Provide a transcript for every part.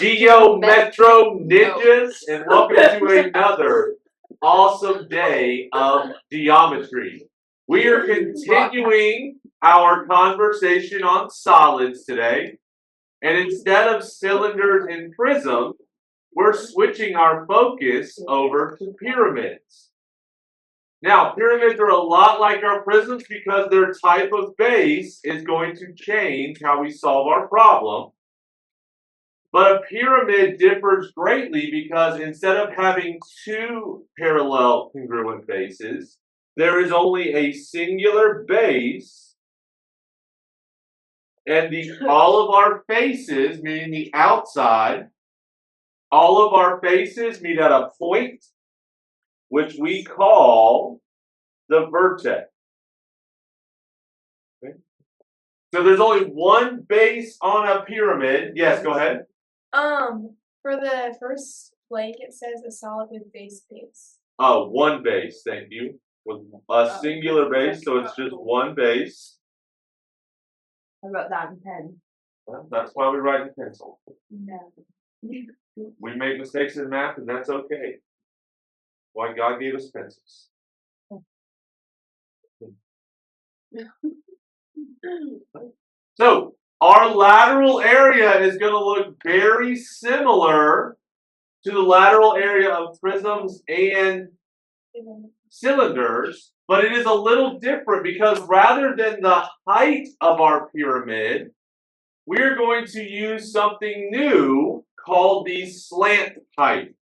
Geo Metro Ninjas, and welcome to another awesome day of geometry. We are continuing our conversation on solids today, and instead of cylinders and prisms, we're switching our focus over to pyramids. Now, pyramids are a lot like our prisms because their type of base is going to change how we solve our problem. But a pyramid differs greatly because instead of having two parallel congruent bases, there is only a singular base, and all of our faces, meaning the outside, all of our faces meet at a point which we call the vertex. Okay. So there's only one base on a pyramid. Yes, go ahead. For the first blank, it says a solid with base. Oh, one base, thank you. With a singular base, so it's just one base. I wrote that in pen. Well, that's why we write in pencil. No. We make mistakes in math, and that's okay. Why God gave us pencils. So, our lateral area is going to look very similar to the lateral area of prisms and cylinders, but it is a little different because rather than the height of our pyramid, we're going to use something new called the slant height.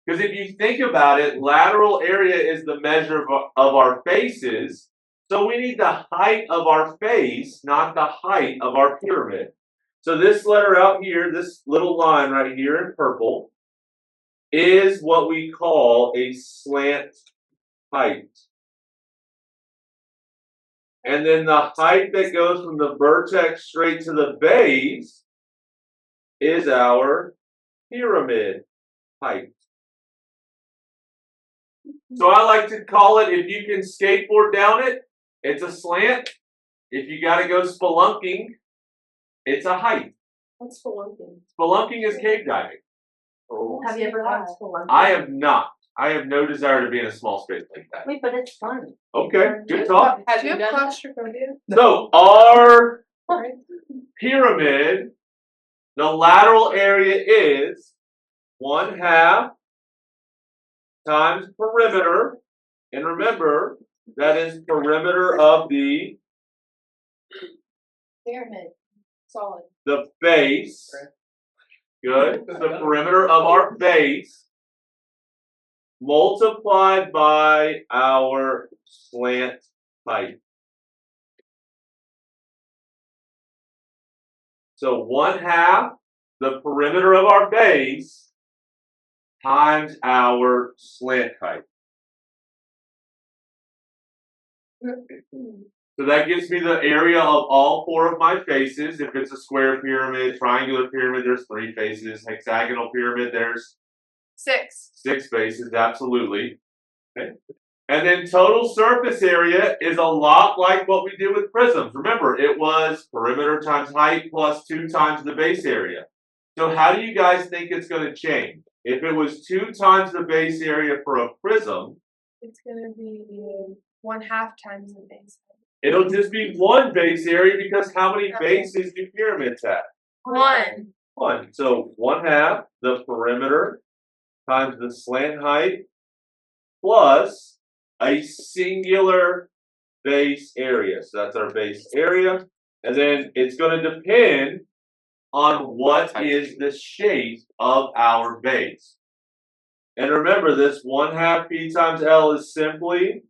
Because if you think about it, lateral area is the measure of our faces. So we need the height of our face, not the height of our pyramid. So this letter out here, this little line right here in purple, is what we call a slant height. And then the height that goes from the vertex straight to the base is our pyramid height. So I like to call it, if you can skateboard down it, it's a slant. If you got to go spelunking, it's a height. What's spelunking? Spelunking is cave diving. Oh. Have you ever gone spelunking? I have not. I have no desire to be in a small space like that. Wait, but it's fun. Okay, good talk. Have you have claustrophobia? So our pyramid, the lateral area is 1/2 times perimeter. And remember, that is perimeter of the Pyramid. Solid. the base. Good. The perimeter of our base multiplied by our slant height. So 1/2 the perimeter of our base times our slant height. So that gives me the area of all 4 of my faces. If it's a square pyramid, triangular pyramid, there's 3 faces. Hexagonal pyramid, there's 6. 6 faces, absolutely. Okay. And then total surface area is a lot like what we did with prisms. Remember, it was perimeter times height plus 2 times the base area. So how do you guys think it's going to change? If it was 2 times the base area for a prism, it's going to be 1/2 times the base. It'll just be 1 base area because how many bases do pyramids have? 1. 1. So 1/2 the perimeter times the slant height plus a singular base area. So that's our base area. And then it's going to depend on what is the shape of our base. And remember, this 1/2 P times L is simply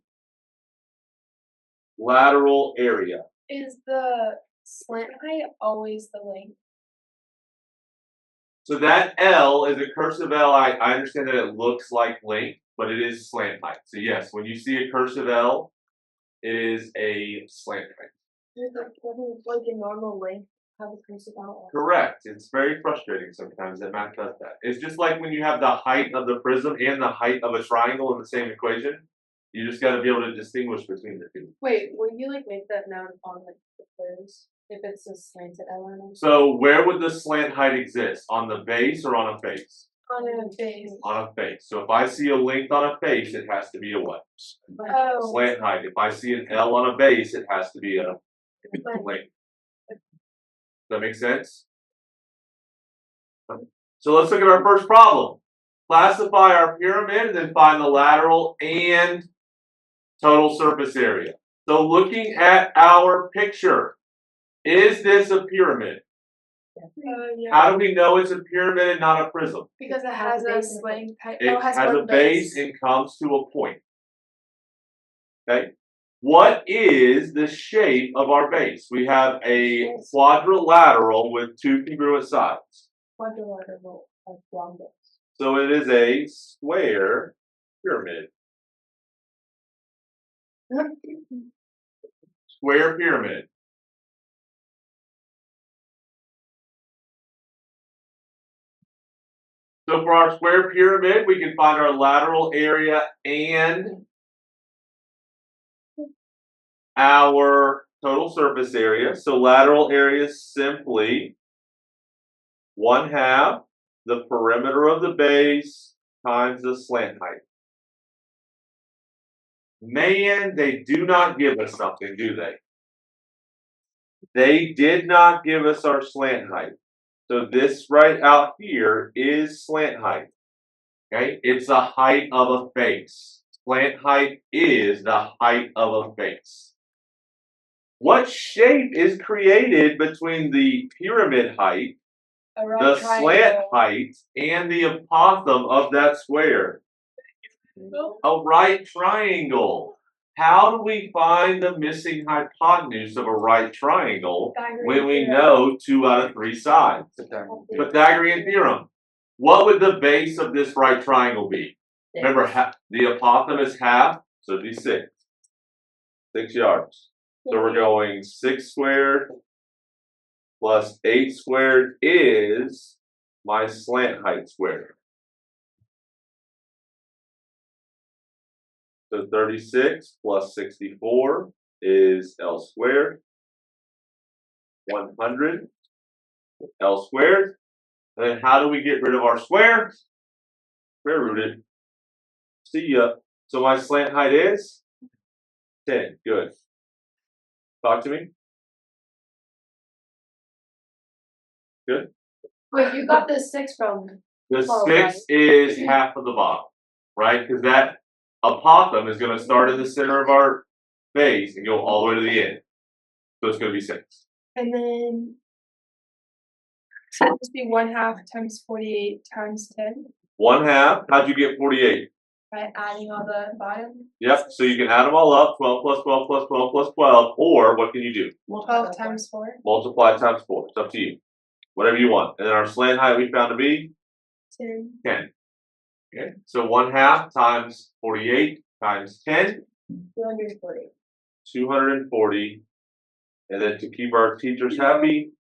lateral area. Is the slant height always the length? So that L is a cursive L. I understand that it looks like length, but it is slant height. So yes, when you see a cursive L, it is a slant height. Doesn't like a normal length have a cursive L? Correct. It's very frustrating sometimes that math does that. It's just like when you have the height of the prism and the height of a triangle in the same equation. You just got to be able to distinguish between the two. Wait, will you like make that note on like the quiz? If it's a slanted element. So where would the slant height exist? On the base or on a face? On a base. On a face. So if I see a length on a face, it has to be a what? Oh. Slant height. If I see an L on a base, it has to be a length. Does that make sense? So let's look at our first problem. Classify our pyramid and then find the lateral and total surface area. So looking at our picture, is this a pyramid? Yeah. How do we know it's a pyramid and not a prism? Because it has a slang height. It Oh, has one a base and comes to a point. Okay. What is the shape of our base? We have a quadrilateral with two congruent sides. Quadrilateral of rhombus. So it is a square pyramid. Square pyramid. So for our square pyramid, we can find our lateral area and our total surface area. So lateral area is simply 1/2 the perimeter of the base times the slant height. Man, they do not give us something, do they? They did not give us our slant height. So this right out here is slant height. Okay, it's the height of a face. Slant height is the height of a face. What shape is created between the pyramid height, the slant height, and the apothem of that square? A right triangle. How do we find the missing hypotenuse of a right triangle when we know 2 out of 3 sides? Pythagorean theorem. What would the base of this right triangle be? Remember, the apothem is half, so it'd be 6. 6 yards. So we're going 6 squared plus 8 squared is my slant height squared. So 36 plus 64 is L squared. 100 L squared. And then how do we get rid of our square? Square rooted. See ya. So my slant height is 10. Good. Talk to me. Good. Wait, you got the 6 from? The Oh, 6 is half of the bottom, right? Because that apothem is going to start in the center of our base and go all the way to the end. So it's going to be 6. And then so it must be 1/2 times 48 times 10 1/2. How'd you get 48? by adding all the bottom. Yep. So you can add them all up. 12 plus 12 plus 12 plus 12. Or what can you do? 12 times 4. Multiply times 4. It's up to you. Whatever you want. And then our slant height we found to be 10. 10. Okay. So 1/2 times 48 times 10. 240. 240. And then to keep our teachers happy,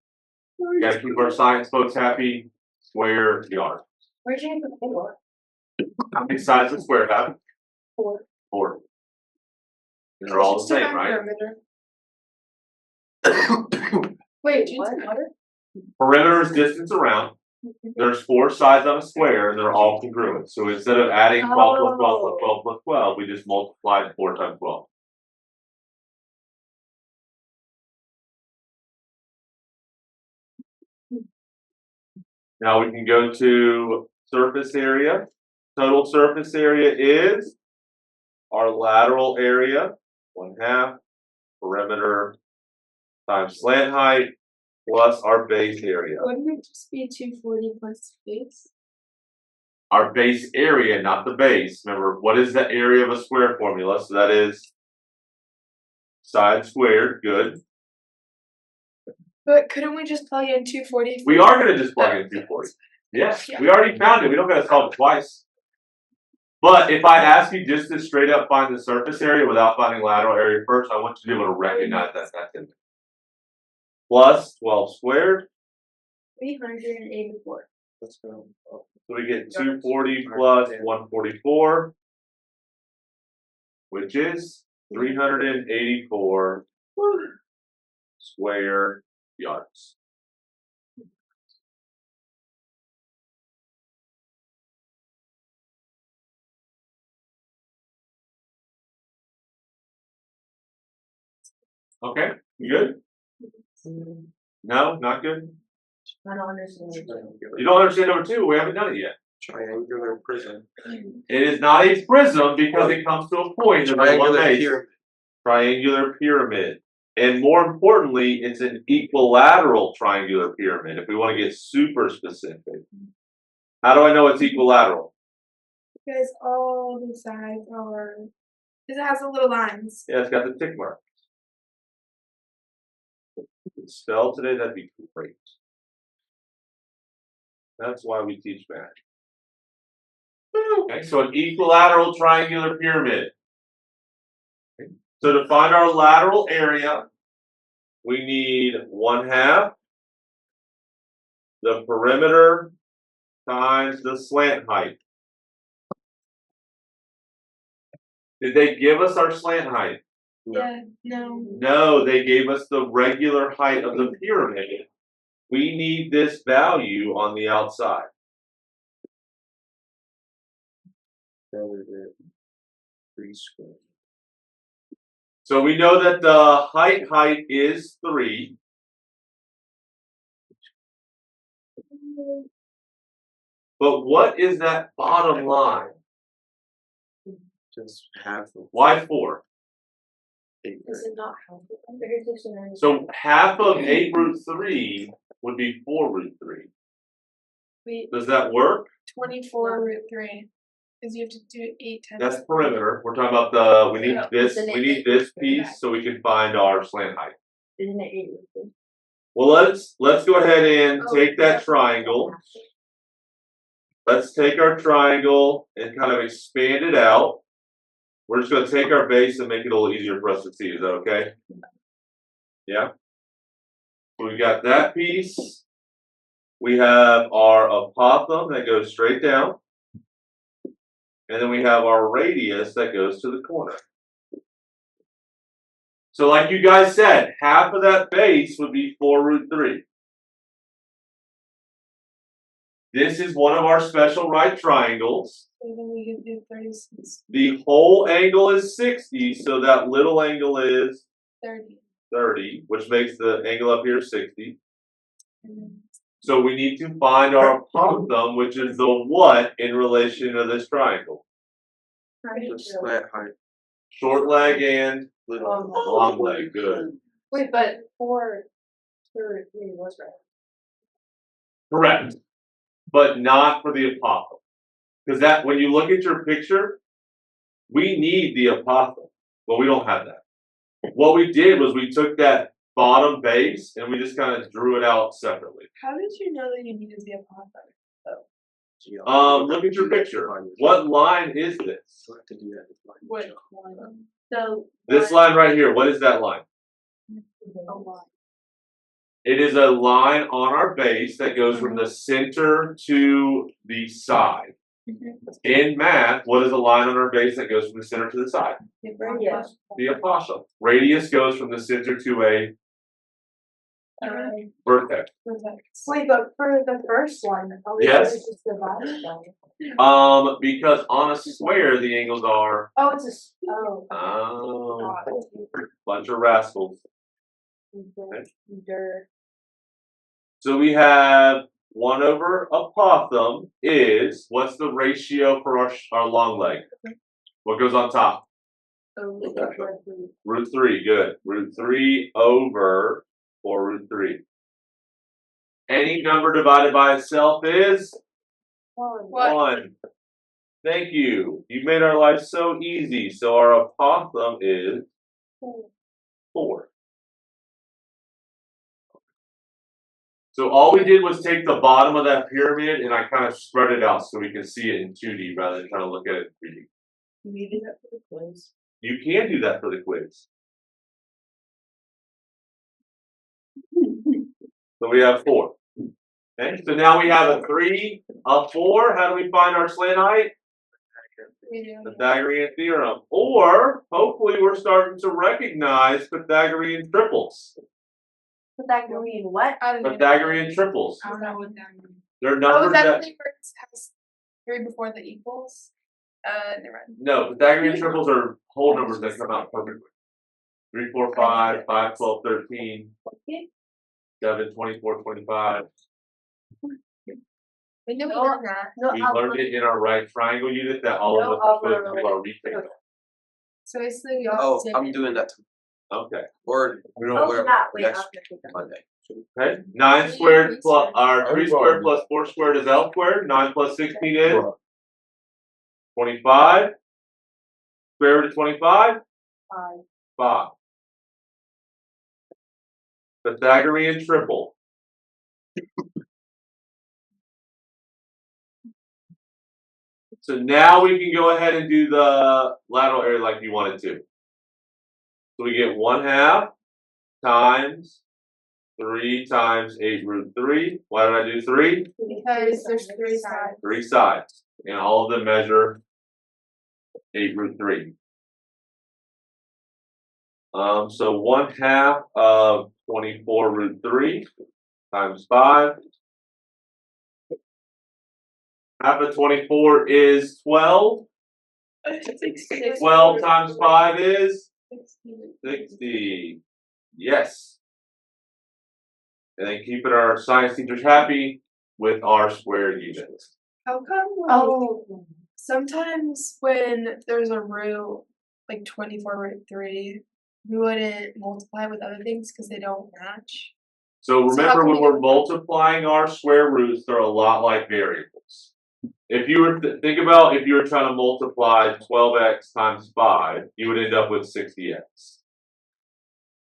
we gotta keep our science folks happy, square yard. Where'd you get the 4? How many sides does square have? 4. 4. And they're all the same, right? Wait, What? water? Perimeter is distance around. There's 4 sides on a square and they're all congruent. So instead of adding 12 plus 12 plus 12 plus 12, we just multiplied 4 times 12. Now we can go to surface area. Total surface area is our lateral area, 1/2, perimeter times slant height, plus our base area. Wouldn't it just be 240 plus base? Our base area, not the base. Remember, what is the area of a square formula? So that is side squared, good. But couldn't we just plug in 240? We are going to just plug in 240. Yes, we already found it. We don't got to solve it twice. But if I ask you just to straight up find the surface area without finding lateral area first, I want you to be able to recognize that that's in there. Plus 12 squared. 384. Let's go. So we get 240 plus 144, which is 384 square yards. Okay, you good? No, not good? I don't understand. You don't understand number 2, we haven't done it yet. Triangular prism. It is not a prism because it comes to a point of one Triangular base. pyramid. Triangular pyramid. And more importantly, it's an equilateral triangular pyramid if we want to get super specific. How do I know it's equilateral? Because all the sides are, because it has the little lines. Yeah, it's got the tick mark. If it's spelled today, that'd be great. That's why we teach math. Okay, so an equilateral triangular pyramid. Okay. So to find our lateral area, we need 1/2 the perimeter times the slant height. Did they give us our slant height? Yeah, no. No, they gave us the regular height of the pyramid. We need this value on the outside. Rather than 3 squared. So we know that the height is 3. But what is that bottom line? Just half of Why 4? 8. Is it not helpful? So half of 8√3 would be 4√3. Wait, Does that work? 24√3. Because you have to do 8 times. That's perimeter. We're talking about the we need Yeah. this piece so we can find our slant height. Isn't it 8? Well, let's go ahead and take that triangle. Let's take our triangle and kind of expand it out. We're just going to take our base and make it a little easier for us to see. Is that okay? Yeah. So we got that piece. We have our apothem that goes straight down. And then we have our radius that goes to the corner. So like you guys said, half of that base would be 4√3. This is one of our special right triangles. So then we can do 36. The whole angle is 60, so that little angle is 30. which makes the angle up here 60. And then So we need to find our apothem, which is the what in relation to this triangle? The slant height. Short leg and Little. long leg. Good. Wait, but 4/3 was right. Correct. But not for the apothem. Because that when you look at your picture, we need the apothem, but we don't have that. What we did was we took that bottom base and we just kind of drew it out separately. how did you know that you needed the apothem? Look at your picture. What line is this? You have to do that with line. What? So This line right here, what is that line? a line. It is a line on our base that goes from the center to the side. In math, what is a line on our base that goes from the center to the side? Yes. The apothem. Radius goes from the center to a vertex. Wait, but for the first one, are we Yes. supposed to divide it by? Because on a square the angles are Oh, it's bunch of rascals. Dirt. So we have 1/apothem is what's the ratio for our long leg? What goes on top? √3, good. √3 over 4√3. Any number divided by itself is One. 1. Thank you. You made our life so easy. So our apothem is 4. So all we did was take the bottom of that pyramid and I kind of spread it out so we can see it in 2D rather than trying to look at it in 3D. You needed that for the quiz. You can do that for the quiz. So we have 4. Okay, so now we have a 3, a 4. How do we find our slant height? Pythagorean theorem. Or hopefully we're starting to recognize Pythagorean triples. Pythagorean what? I don't know. Pythagorean triples. I don't know what that means. They're Oh, numbers is that that the thing where it has 3 before the equals? Never mind. no, Pythagorean triples are whole numbers that come out perfectly. 3, 4, 5, 5, 12, 13, 7, 24, 25. We knew we No, learned that. no We learned it in our right triangle unit that all of us are supposed to do our retake. So basically we all Oh, did I'm it. doing that too. Okay. Or Oh, where that. Wait, next after that. Monday. Okay. 9 squared plus our 3 squared plus 4 squared is L squared. 9 plus 16 is 25. Square root of 25? 5. Pythagorean triple. So now we can go ahead and do the lateral area like you wanted to. So we get 1/2 times 3 times 8 root 3. Why did I do 3? Because there's 3 sides. 3 sides. And all of them measure 8 root 3. So 1/2 of 24 root 3 times 5. Half of 24 is 12. 12 times 5 is 60. Yes. And then keeping our science teachers happy with our square units. How come Oh. sometimes when there's a root, like 24 root 3, we wouldn't multiply with other things because they don't match? So So how remember can when we we're do- multiplying our square roots, they're a lot like variables. If you were to think about if you were trying to multiply 12x times 5, you would end up with 60x.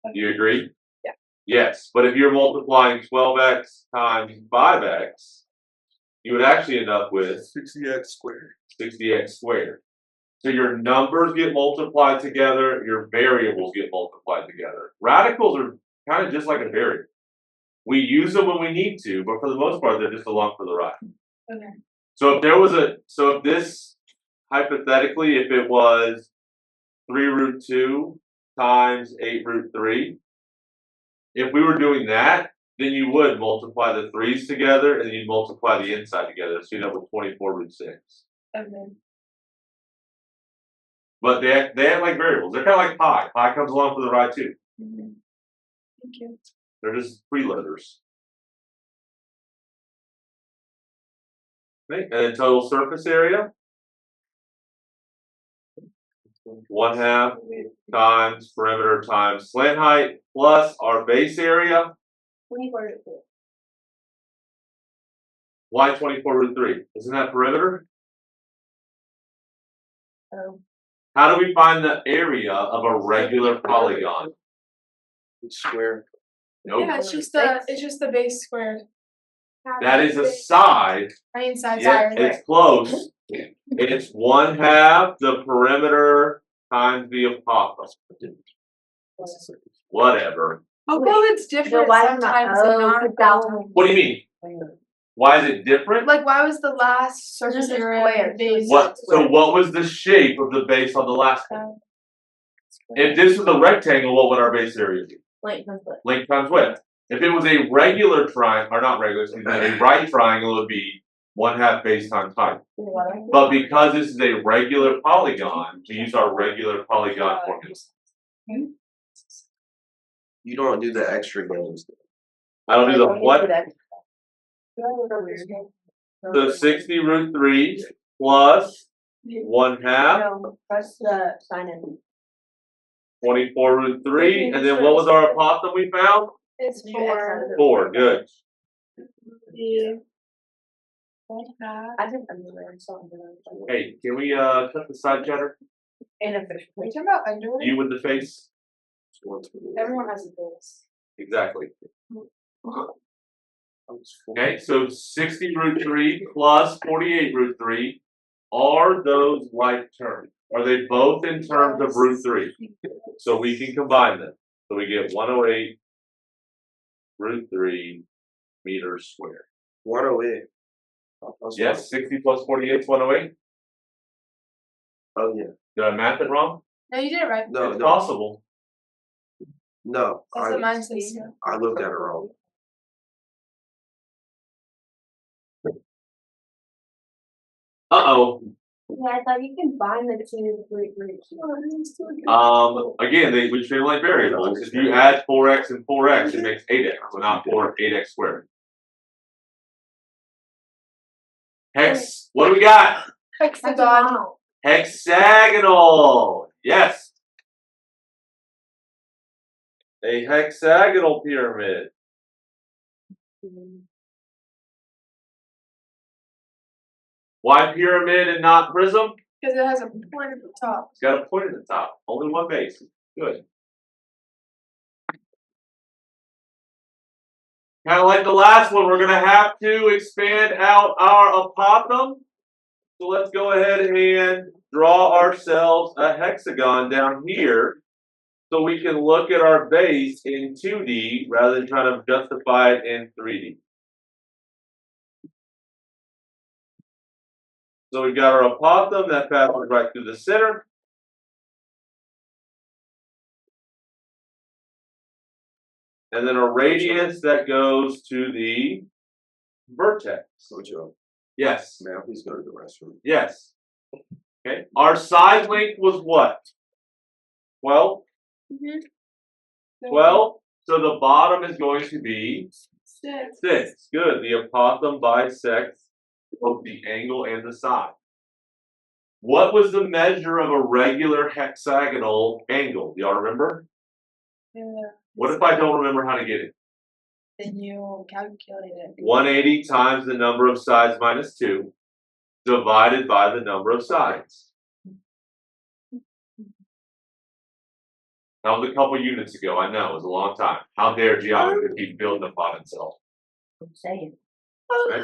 Do you agree? Yeah. Yes, but if you're multiplying 12x times 5x, you would actually end up with 60x squared. 60x squared. So your numbers get multiplied together, your variables get multiplied together. Radicals are kind of just like a variable. We use them when we need to, but for the most part, they're just along for the ride. Okay. So if this, hypothetically, if it was 3 root 2 times 8 root 3, if we were doing that, then you would multiply the 3's together and then you'd multiply the inside together. So you'd end up with 24 root 6. Okay. But they act like variables. They're kind of like pi. Pi comes along for the ride too. Mhm. Thank you. They're just freeloaders. Okay, and then total surface area. 1/2 times perimeter times slant height plus our base area. 24 root 3. Why 24 root 3? Isn't that perimeter? Oh. How do we find the area of a regular polygon? Square. Nope. Yeah, it's just the base squared. That is a side. I mean side Yeah, side. it's close. It's 1/2 the perimeter times the apostrophe. Whatever. How come it's different why am I- sometimes oh, and not? but that one- What do you mean? Why is it different? Like why was the last surface Just a area square. base? What was the shape of the base on the last one? If this was a rectangle, what would our base area be? Wait, that's what? Length times width. If it was a regular triangle, or not regular, excuse me, a right triangle, it would be 1/2 base times height. But because this is a regular polygon, we use our regular polygon formula. You don't do the extra games. I don't do the what? So 60 root 3 plus 1/2, No, press the sign in. 24 root 3, and then what was our apostrophe we found? It's Did you X out of it? 4, good. the 1/2. I didn't underwear something. Hey, can we cut the side chatter? And a fish. Are you talking about underwear? You with the face? Everyone has a face. Exactly. Okay, so 60 root 3 plus 48 root 3, are those like terms? Are they both in terms of root 3? So we can combine them. So we get 108 root 3 meters squared. 108. Yes, 60 plus 48 is 108. Oh yeah. Did I math it wrong? No, you did it right. No, It's no. possible. No, That's what mine says. I looked at it wrong. Uh-oh. Yeah, I thought you combine the two root roots. Again, we treat them like variables. If you add 4x and 4x, it makes 8x, so not 8x squared. Hex, what do we got? Hexagon. Hexagonal. Yes. A hexagonal pyramid. Why pyramid and not prism? Because it has a point at the top. It's got a point at the top. Only one base. Good. Kind of like the last one, we're going to have to expand out our apothem. So let's go ahead and draw ourselves a hexagon down here so we can look at our base in 2D rather than trying to justify it in 3D. So we've got our apothem that passes right through the center. And then a radius that goes to the vertex. Joe, Yes. man, please go to the restroom. Yes. Okay. Our side length was what? 12? 12. So the bottom is going to be 6. Good. The apothem bisects both the angle and the side. What was the measure of a regular hexagonal angle? Do y'all remember? Yeah. What if I don't remember how to get it? Then you calculate it. 180 times the number of sides minus 2 divided by the number of sides. That was a couple units ago. I know, it was a long time. How dare geometry keep building upon itself? I'm saying. Okay.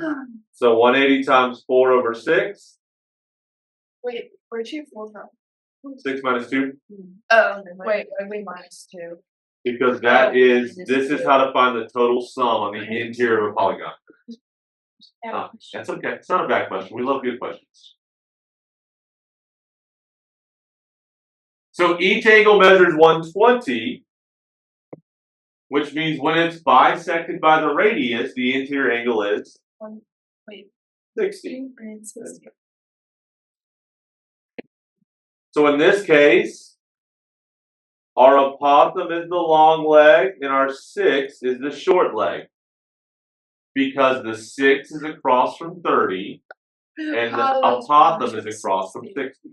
So 180 times 4 over 6. Wait, where'd you 4 from? 6 minus 2. Oh, wait, minus 2. Because that is, this is how to find the total sum on the interior of a polygon. That's okay. It's not a bad question. We love good questions. So each angle measures 120, which means when it's bisected by the radius, the interior angle is 60. So in this case, our apothem is the long leg and our 6 is the short leg. Because the 6 is across from 30 and the apothem is across from 60.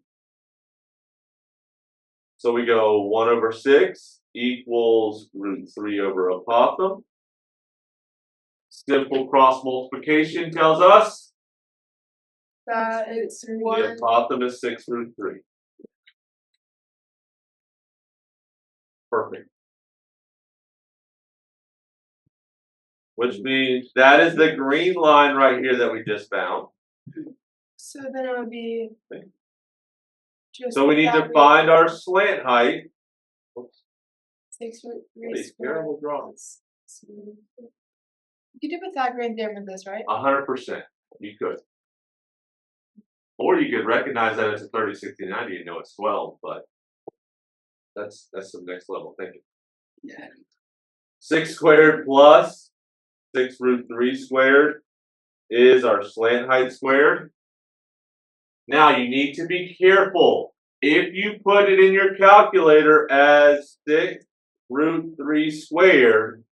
So we go 1 over 6 equals root 3 over apothem. Simple cross multiplication tells us that it's the apothem is 6 root 3. Perfect. Which means that is the green line right here that we just found. So then it would be just so we need to find our slant height. 6 root 3 These terrible drawings. You could do Pythagorean theorem with this, right? 100%. You could. Or you could recognize that it's a 30, 60, 90 and know it's 12, but that's some next level thinking. Yeah. 6 squared plus 6 root 3 squared is our slant height squared. Now you need to be careful. If you put it in your calculator as 6 root 3 squared,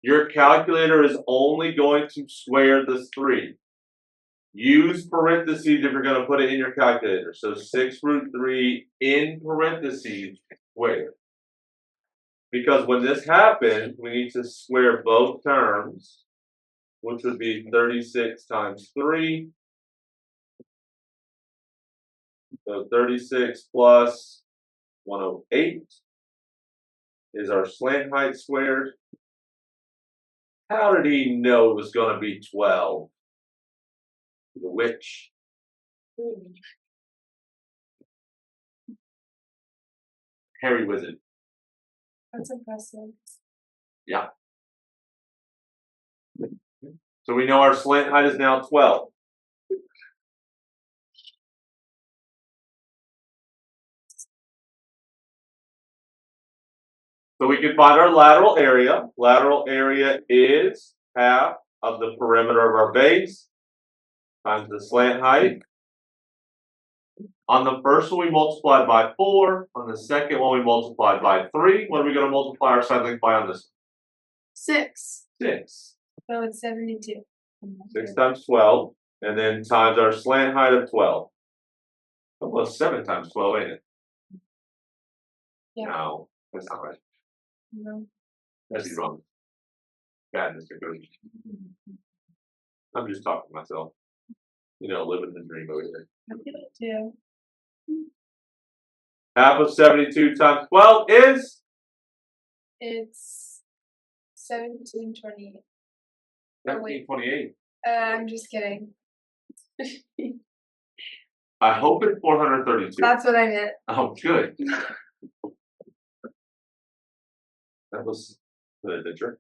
your calculator is only going to square the 3. Use parentheses if you're going to put it in your calculator. So 6 root 3 in parentheses squared. Because when this happens, we need to square both terms, which would be 36 times 3. So 36 plus 108 is our slant height squared. How did he know it was going to be 12? The witch. Harry Wizard. That's impressive. Yeah. So we know our slant height is now 12. So we can find our lateral area. Lateral area is half of the perimeter of our base times the slant height. On the first one, we multiplied by 4. On the second one, we multiplied by 3. What are we going to multiply our side length by on this 6. one? 6. So it's 72. 6 times 12. And then times our slant height of 12. Almost 7 times 12, ain't it? Yeah. No, that's not right. No. That's wrong. Bad, Mr. Coach. I'm just talking to myself. You know, living the dream over there. I feel it too. Half of 72 times 12 is It's 1728. 1728. I'm just kidding. I hope it's 432. That's what I meant. Oh, good. That was an adventure.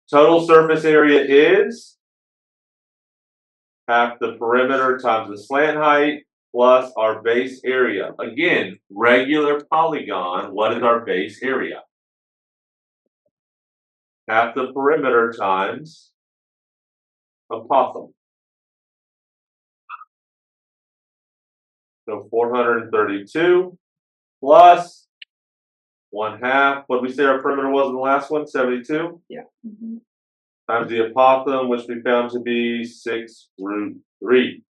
Total surface area is half the perimeter times the slant height plus our base area. Again, regular polygon, what is our base area? Half the perimeter times apothem. So 432 plus 1/2. What did we say our perimeter was in the last one? 72? Yeah. Mm-hmm. Times the apothem, which we found to be 6√3.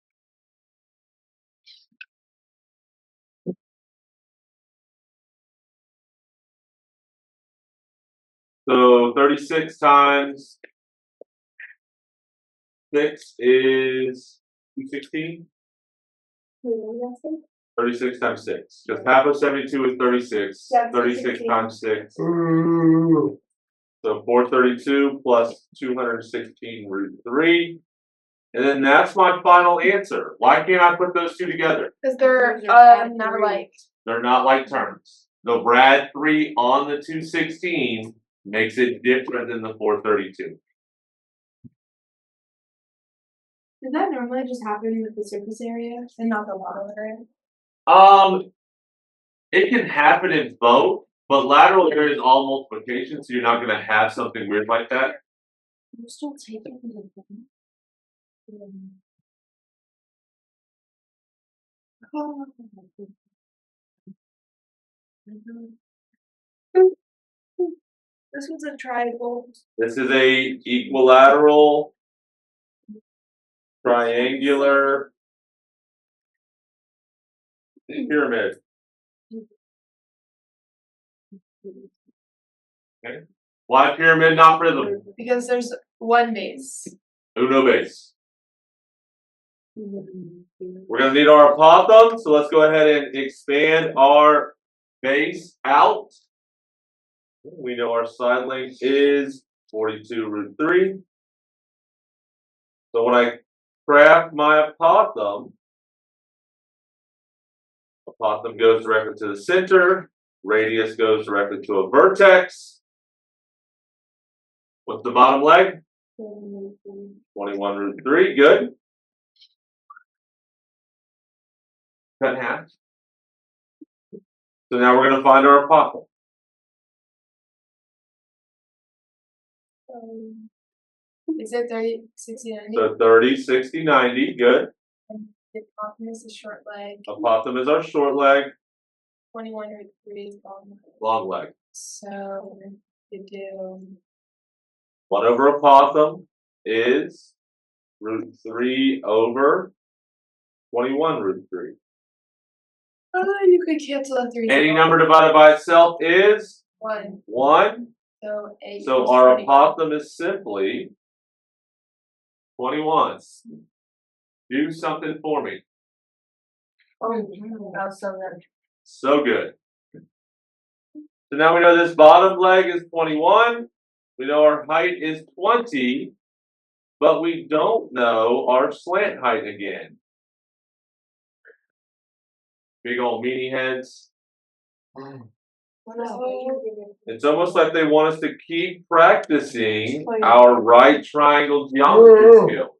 So 36 times 6 is 216. 36 times 6. Because half of 72 is 36. Yeah, 36 216. times 6. So 432 plus 216√3. And then that's my final answer. Why can't I put those two together? Because they're Those are not three. alike. They're not like terms. The Brad 3 on the 216 makes it different than the 432. Does that normally just happen with the surface area and not the lateral area? It can happen in both, but lateral area is all multiplication, so you're not going to have something weird like that. You're still taking the This one's a triangle. This is a equilateral, triangular pyramid. Okay. Why pyramid, not prism? Because there's one base. Uno base. We're going to need our apothem, so let's go ahead and expand our base out. We know our side length is 42√3. So when I craft my apothem goes directly to the center, radius goes directly to a vertex. What's the bottom leg? 21√3, good. Cut in half. So now we're going to find our apothem. Is it 30, 60, 90? So 30, 60, 90, good. And the apothem is the short leg. Apothem is our short leg, 21 or 3 is long leg. long leg. So you do 1 over apothem is √3 over 21√3. you could cancel a 3. Any number divided by itself is 1. 1. So 8. So our apothem is simply 21. Do something for me. So good. So now we know this bottom leg is 21. We know our height is 20. But we don't know our slant height again. Big old meaty heads. It's almost like they want us to keep practicing our right triangle geometry skill.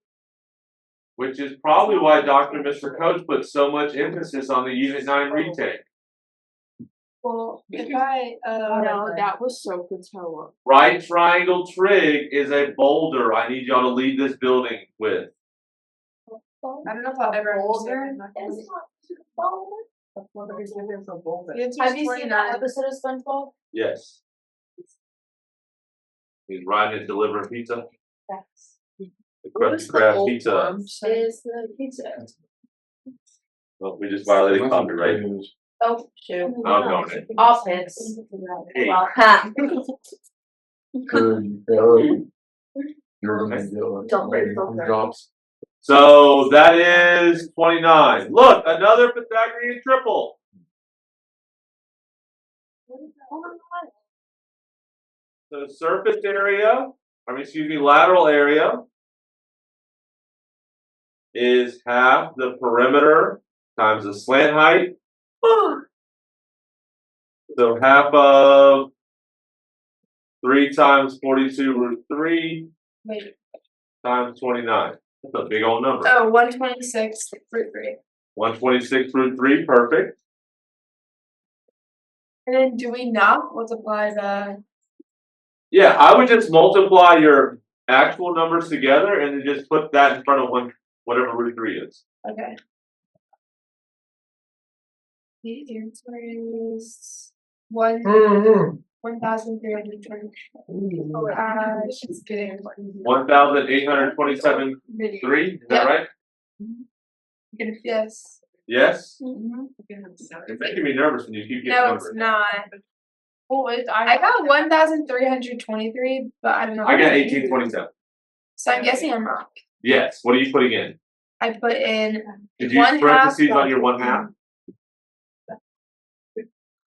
Which is probably why Dr. Mr. Coach put so much emphasis on the Unit 9 retake. Well, if I No, that was so good to Right triangle trig is a boulder. I need y'all to leave this building with. I don't know if I'll ever understand that. Have Have you seen that episode of SpongeBob? Yes. He's riding and delivering pizza. Yes. The Krusty Krab pizza. Is the pizza. Well, we just violated copyright. Oh, shoot. I'm going in. Off hits. Hey. Well, ha. Don't break the drops. So that is 29. Look, another Pythagorean triple. So surface area, lateral area is half the perimeter times the slant height. So half of 3 times 42 root 3 Wait. times 29. That's a big old number. Oh, 126 root 3. 126 root 3, perfect. And then do we not multiply the Yeah, I would just multiply your actual numbers together and then just put that in front of whatever root 3 is. okay. The answer is 1,320. Just kidding. 1,827 3, is that Yep. right? Yes. Yes? Mm-hmm. It's making me nervous when you keep getting No, numbers. it's not. Well, I got 1,323, but I don't know. I got 1827. So I'm guessing I'm wrong. Yes. What are you putting in? I put in Did you 1/2 parentheses on your 1/2?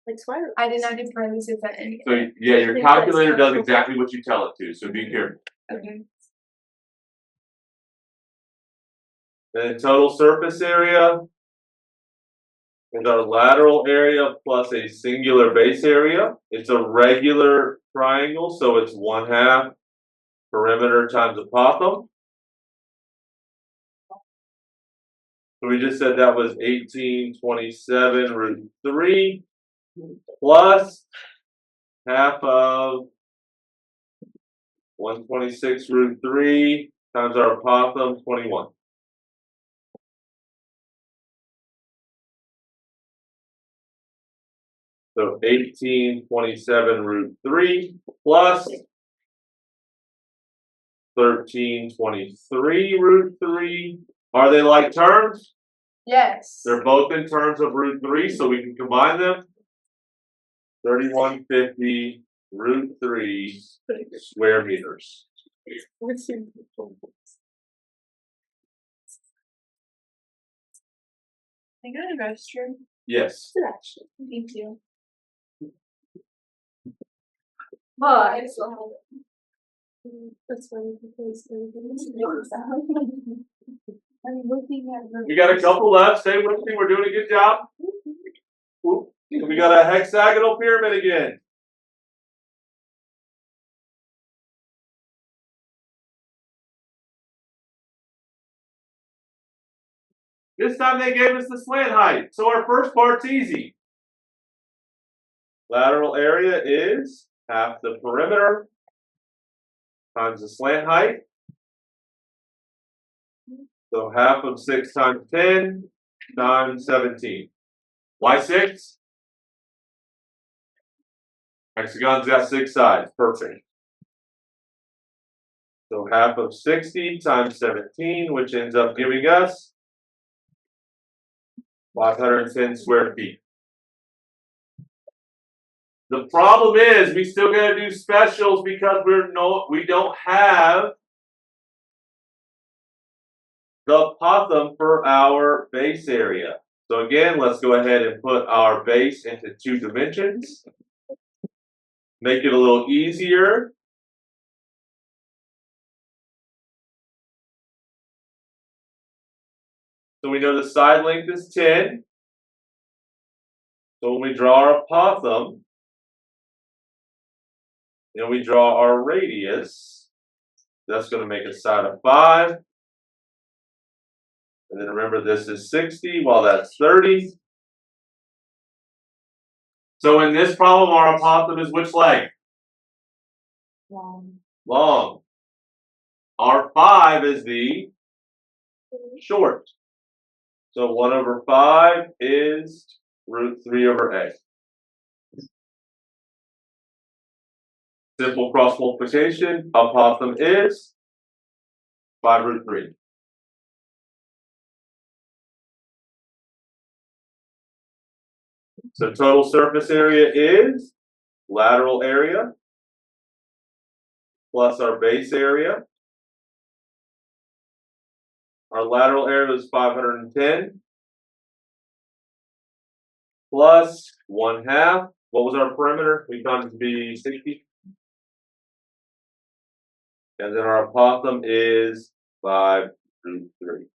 Like spiral. I did not do parentheses at any. So yeah, your calculator does exactly what you tell it to, so be careful. Okay. Then total surface area is our lateral area plus a singular base area. It's a regular triangle, so it's 1/2 perimeter times apothem. So we just said that was 1827 root 3 plus half of 126 root 3 times our apothem, 21. So 1827 root 3 plus 1323 root 3. Are they like terms? Yes. They're both in terms of root 3, so we can combine them. 3150 root 3 square meters. I got a restroom. Yes. Thank you. But That's funny because I'm looking at the. We got a couple left. Stay with me. We're doing a good job. Ooh, we got a hexagonal pyramid again. This time they gave us the slant height. So our first part's easy. Lateral area is half the perimeter times the slant height. So half of 6 times 10 times 17. Why 6? Hexagon's got 6 sides. Perfect. So half of 60 times 17, which ends up giving us 510 square feet. The problem is we still gotta do specials because we don't have the apothem for our base area. So again, let's go ahead and put our base into 2 dimensions. Make it a little easier. So we know the side length is 10. So when we draw our apothem, then we draw our radius. That's going to make a side of 5. And then remember this is 60, while that's 30. So in this problem, our apothem is which leg? Long. Our 5 is the short. So 1/5 is √3/a. Simple cross multiplication, apothem is 5√3. So total surface area is lateral area plus our base area. Our lateral area is 510 plus 1/2. What was our perimeter? We found it to be 60. And then our apothem is 5√3.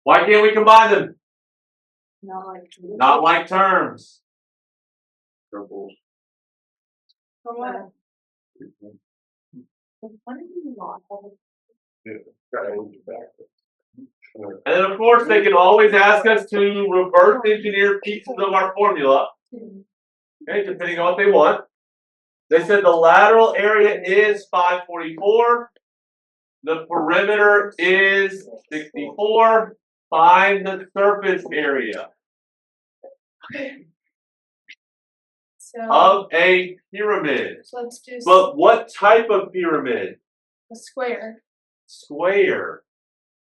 Why can't we combine them? Not like terms. From what? And then of course they can always ask us to reverse engineer pieces of our formula. Okay, depending on what they want. They said the lateral area is 544. The perimeter is 64. Find the surface area So of a pyramid. let's do But what type of pyramid? a square. Square.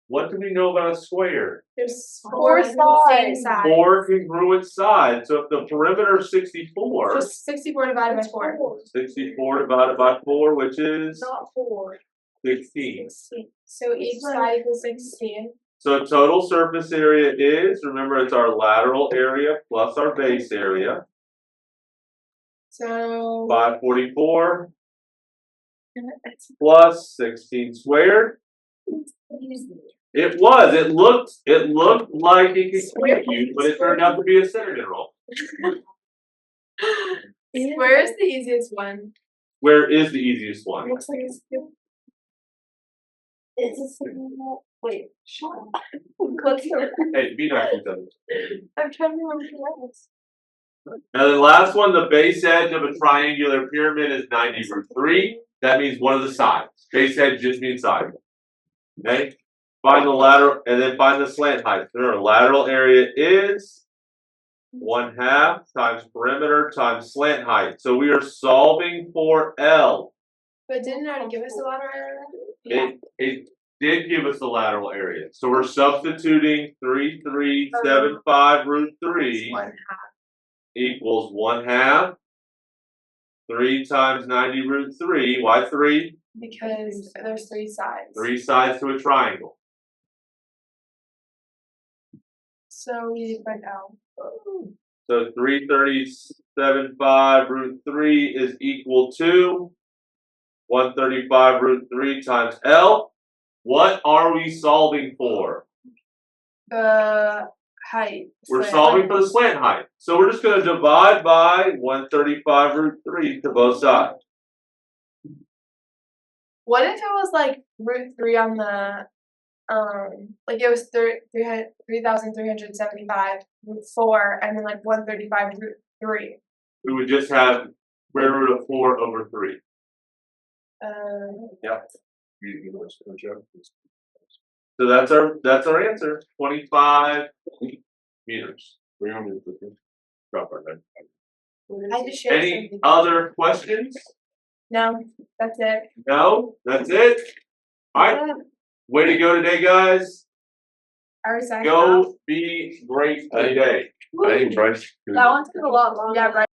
What do we know about a square? There's Four sides. Same sides. size. 4 congruent sides. So if the perimeter is 64, Just 64 divided by 4. 64 divided by 4, which is Not 4. 16. 16. So each side equals 16. So total surface area is, remember, it's our lateral area plus our base area. So 544 plus 16 squared. It was. It looked like it could compute, but it turned out to be a center interval. where is the easiest one? Where is the easiest one? Looks like it's good. It's a single. Wait, shut up. What's the- Hey, be nice to each other. I'm trying to remember what else. And the last one, the base edge of a triangular pyramid is 90√3. That means one of the sides. Base edge just means side. Okay? Find the lateral, and then find the slant height. Remember, lateral area is 1/2 times perimeter times slant height. So we are solving for L. But didn't it already give us a lateral area? It did give us the lateral area. So we're substituting 3375√3 1/2. equals 1/2. 3 times 90√3. Why 3? Because there's 3 sides. 3 sides to a triangle. So we find out. So 337.5√3 is equal to 135√3 times L. What are we solving for? The height. We're slant solving height. for the slant height. So we're just going to divide by 135√3 to both sides. What if it was like √3 on the like it was 3,375 √4 and then like 135 √3. We would just have square root of 4 over 3. Yeah. So that's our answer. 25 meters. I just shared Any something. other questions? No, that's it. No? That's it? Alright. Way to go today, guys. I already signed off. Go be great today. I think Bryce. That one's been a lot longer. Yeah, right.